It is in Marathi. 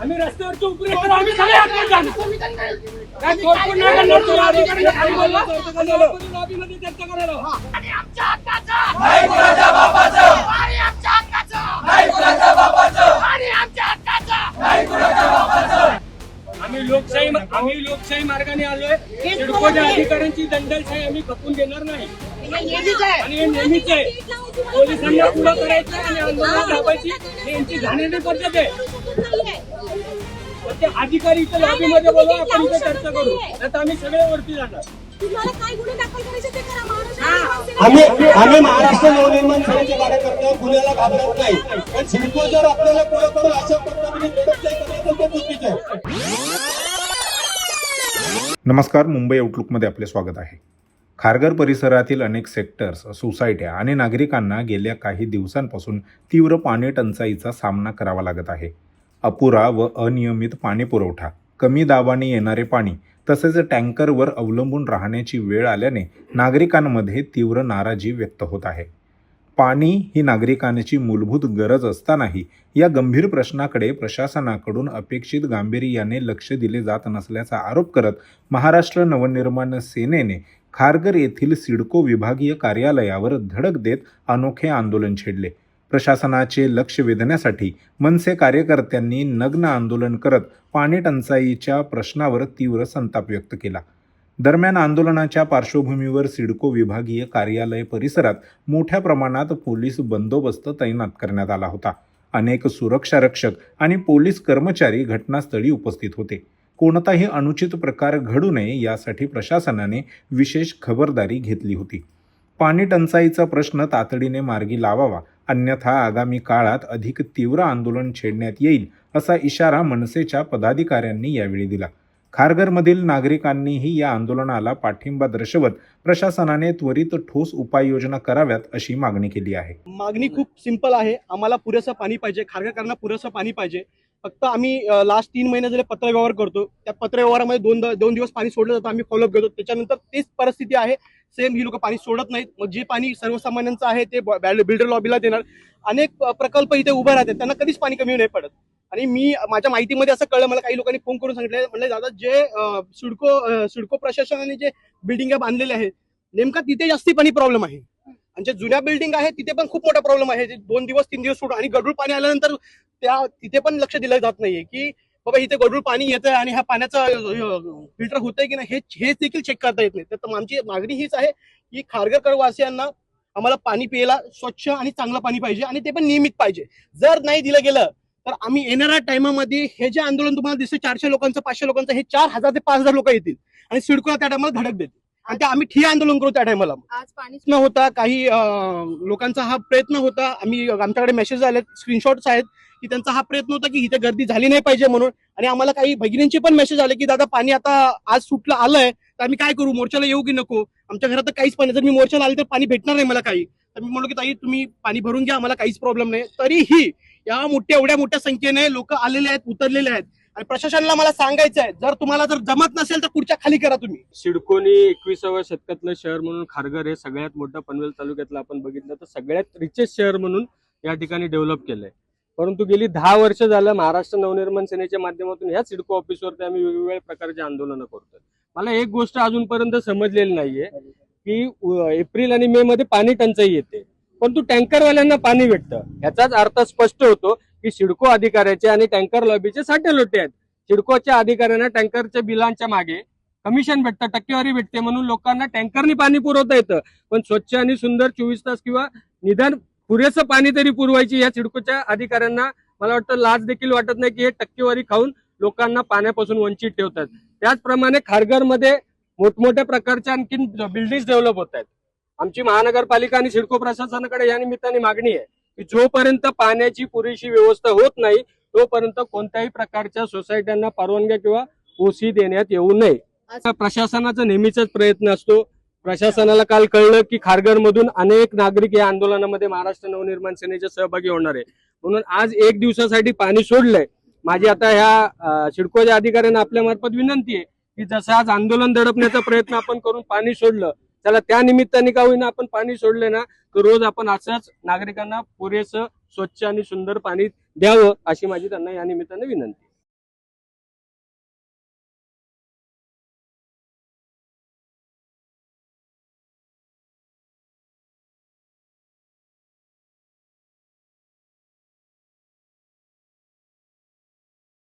आम्ही रस्त्यावरची उपरी तर आम्ही सगळे आतमध्ये जाणार. काय तोडफोड नाही करणार. तो अधिकारी खाली बोलला, लॉबीमध्ये चर्चा करायला. आणि आमच्या हक्काचं नाही कुणाच्या बापाचं, आणि आमच्या हक्काचं नाही कुणाच्या बापाचं, आणि आमच्या हक्काचं नाही कुणाच्या बापाचं. आम्ही लोकशाही मार्गाने आलोय. सिडकोच्या अधिकाऱ्यांची दंडलशाही आम्ही खपून देणार नाही. आणि हे नेहमीच आहे. पोलिसांना पुढं करायचं आणि आंदोलन दाबायची ही यांची घाणेरडी पद्धत आहे. पण ते अधिकारी इथं लॉबीमध्ये बोलवा, आपण इथे चर्चा करू, नाही तर आम्ही सगळे वरती जाणार. तुम्हाला काय गुन्हे दाखल करायचे ते करा. महाराष्ट्र आम्ही महाराष्ट्र नवनिर्माण सेनेचे कार्यकर्ते गुन्ह्याला घाबरत नाही, पण सिडको जर आपल्याला पुढे करून अशा पद्धतीने दडपशाही करायचं ते चुकीचं आहे. नमस्कार, मुंबई आउटलुकमध्ये आपले स्वागत आहे. खारघर परिसरातील अनेक सेक्टर्स, सोसायट्या आणि नागरिकांना गेल्या काही दिवसांपासून तीव्र पाणी टंचाईचा सामना करावा लागत आहे. अपुरा व अनियमित पाणी पुरवठा, कमी दाबाने येणारे पाणी तसेच टँकरवर अवलंबून राहण्याची वेळ आल्याने नागरिकांमध्ये तीव्र नाराजी व्यक्त होत आहे. पाणी ही नागरिकांची मूलभूत गरज असतानाही या गंभीर प्रश्नाकडे प्रशासनाकडून अपेक्षित गांभीर्याने लक्ष दिले जात नसल्याचा आरोप करत महाराष्ट्र नवनिर्माण सेनेने खारघर येथील सिडको विभागीय कार्यालयावर धडक देत अनोखे आंदोलन छेडले. प्रशासनाचे लक्ष वेधण्यासाठी मनसे कार्यकर्त्यांनी नग्न आंदोलन करत पाणी टंचाईच्या प्रश्नावर तीव्र संताप व्यक्त केला. दरम्यान आंदोलनाच्या पार्श्वभूमीवर सिडको विभागीय कार्यालय परिसरात मोठ्या प्रमाणात पोलीस बंदोबस्त तैनात करण्यात आला होता. अनेक सुरक्षा रक्षक आणि पोलीस कर्मचारी घटनास्थळी उपस्थित होते. कोणताही अनुचित प्रकार घडू नये यासाठी प्रशासनाने विशेष खबरदारी घेतली होती. पाणी टंचाईचा प्रश्न तातडीने मार्गी लावावा, अन्यथा आगामी काळात अधिक तीव्र आंदोलन छेडण्यात येईल असा इशारा मनसेच्या पदाधिकाऱ्यांनी यावेळी दिला. खारघरमधील नागरिकांनीही या आंदोलनाला पाठिंबा दर्शवत प्रशासनाने त्वरित ठोस उपाययोजना कराव्यात अशी मागणी केली आहे. मागणी खूप सिंपल आहे. आम्हाला पुरेसं पाणी पाहिजे, खारघरकरांना पुरेसं पाणी पाहिजे. फक्त आम्ही लास्ट 3 महिने झाले पत्रव्यवहार करतो. त्या पत्रव्यवहारामध्ये दोन दिवस पाणी सोडलं जातं, आम्ही फॉलोअप घेतो. त्याच्यानंतर तीच परिस्थिती आहे. सेम ही लोक पाणी सोडत नाहीत. मग जे पाणी सर्वसामान्यांचं आहे ते बिल्डर लॉबीला देणार. अनेक प्रकल्प इथे उभे राहतात, त्यांना कधीच पाणी कमी नाही पडत. आणि मी माझ्या माहितीमध्ये असं कळलं, मला काही लोकांनी फोन करून सांगितलं, म्हणलं दादा जे सिडको प्रशासनाने जे बिल्डिंग बांधलेल्या आहेत नेमका तिथे जास्ती पाणी प्रॉब्लेम आहे. आणि जे जुन्या बिल्डिंग आहे तिथे पण खूप मोठा प्रॉब्लेम आहे. 2 दिवस 3 दिवस सोडून आणि गढूळ पाणी आल्यानंतर तिथे पण लक्ष दिलं जात नाहीये की बाबा इथे गढूळ पाणी येतंय आणि ह्या पाण्याचं फिल्टर होतंय की नाही हे देखील चेक करता येत नाही. तर आमची मागणी हीच आहे की खारघर वासियांना आम्हाला पाणी प्यायला स्वच्छ आणि चांगलं पाणी पाहिजे आणि ते पण नियमित पाहिजे. जर नाही दिलं गेलं तर आम्ही येणाऱ्या टायमामध्ये हे जे आंदोलन तुम्हाला दिसतं 400 लोकांचं 500 लोकांचं, हे 4000 ते 5000 लोक येतील आणि सिडकोला त्या टायमाला धडक देतील आणि ते आम्ही ठिय्या आंदोलन करू. त्या टायमाला आज पाणी न होता काही लोकांचा हा प्रयत्न होता. आमच्याकडे मेसेज आले, स्क्रीनशॉट्स आहेत की त्यांचा हा प्रयत्न होता की इथे गर्दी झाली नाही पाहिजे म्हणून. आणि आम्हाला काही भगिनींचे पण मेसेज आले की दादा पाणी आता आज सुटलं आलंय तर आम्ही काय करू, मोर्चाला येऊ की नको, आमच्या घरात तर काहीच पाणी, जर मी मोर्चाला आले तर पाणी भेटणार नाही मला काही. तर मी म्हणलो की ताई तुम्ही पाणी भरून घ्या, आम्हाला काहीच प्रॉब्लेम नाही. तरीही या एवढ्या मोठ्या संख्येने लोक आलेले आहेत, उतरलेले आहेत. आणि प्रशासनाला मला सांगायचं आहे, जर तुम्हाला जमत नसेल तर पुढच्या खाली करा तुम्ही. सिडकोनी 21व्या शतकातलं शहर म्हणून खारघर हे सगळ्यात मोठं पनवेल तालुक्यातलं आपण बघितलं तर सगळ्यात रिचेस्ट शहर म्हणून या ठिकाणी डेव्हलप केलंय. परंतु गेली 10 वर्ष झालं महाराष्ट्र नवनिर्माण सेनेच्या माध्यमातून ह्या सिडको ऑफिसवरती आम्ही वेगवेगळ्या प्रकारचे आंदोलनं करतोय. मला एक गोष्ट अजूनपर्यंत समजलेली नाहीये की एप्रिल आणि मे मध्ये पाणी टंचाई येते परंतु टँकरवाल्यांना पाणी भेटतं. याचाच अर्थ स्पष्ट होतो की सिडको अधिकाऱ्याचे आणि टँकर लॉबीचे साठे लोटे आहेत. सिडकोच्या अधिकाऱ्यांना टँकरच्या बिलांच्या मागे कमिशन भेटतं, टक्केवारी भेटते म्हणून लोकांना टँकरनी पाणी पुरवता येतं. पण स्वच्छ आणि सुंदर 24 तास किंवा निदान पुरेसं पाणी तरी पुरवायची या सिडकोच्या अधिकाऱ्यांना मला वाटतं लाज देखील वाटत नाही की हे टक्केवारी खाऊन लोकांना पाण्यापासून वंचित ठेवतात. त्याचप्रमाणे खारघरमध्ये मोठमोठ्या प्रकारच्या आणखी बिल्डिंग डेव्हलप होत आहेत. आमची महानगरपालिका आणि सिडको प्रशासनाकडे या निमित्ताने मागणी आहे की जोपर्यंत पाण्याची पुरेशी व्यवस्था होत नाही तोपर्यंत कोणत्याही प्रकारच्या सोसायट्यांना परवानग्या किंवा ओसी देण्यात येऊ नये. प्रशासनाचा नेहमीच प्रयत्न असतो. प्रशासनाला काल कळलं की खारघरमधून अनेक नागरिक या आंदोलनामध्ये महाराष्ट्र नवनिर्माण सेनेचे सहभागी होणार आहे म्हणून आज 1 दिवसासाठी पाणी सोडलंय. माझी आता ह्या सिडकोच्या अधिकाऱ्यांना आपल्या मार्फत विनंती आहे की जसं आज आंदोलन दडपण्याचा प्रयत्न आपण करून पाणी सोडलं, त्याला त्या निमित्ताने का होईना आपण पाणी सोडले ना तर रोज आपण असंच नागरिकांना पुरेसं स्वच्छ आणि सुंदर पाणी द्यावं अशी माझी त्यांना या निमित्ताने विनंती.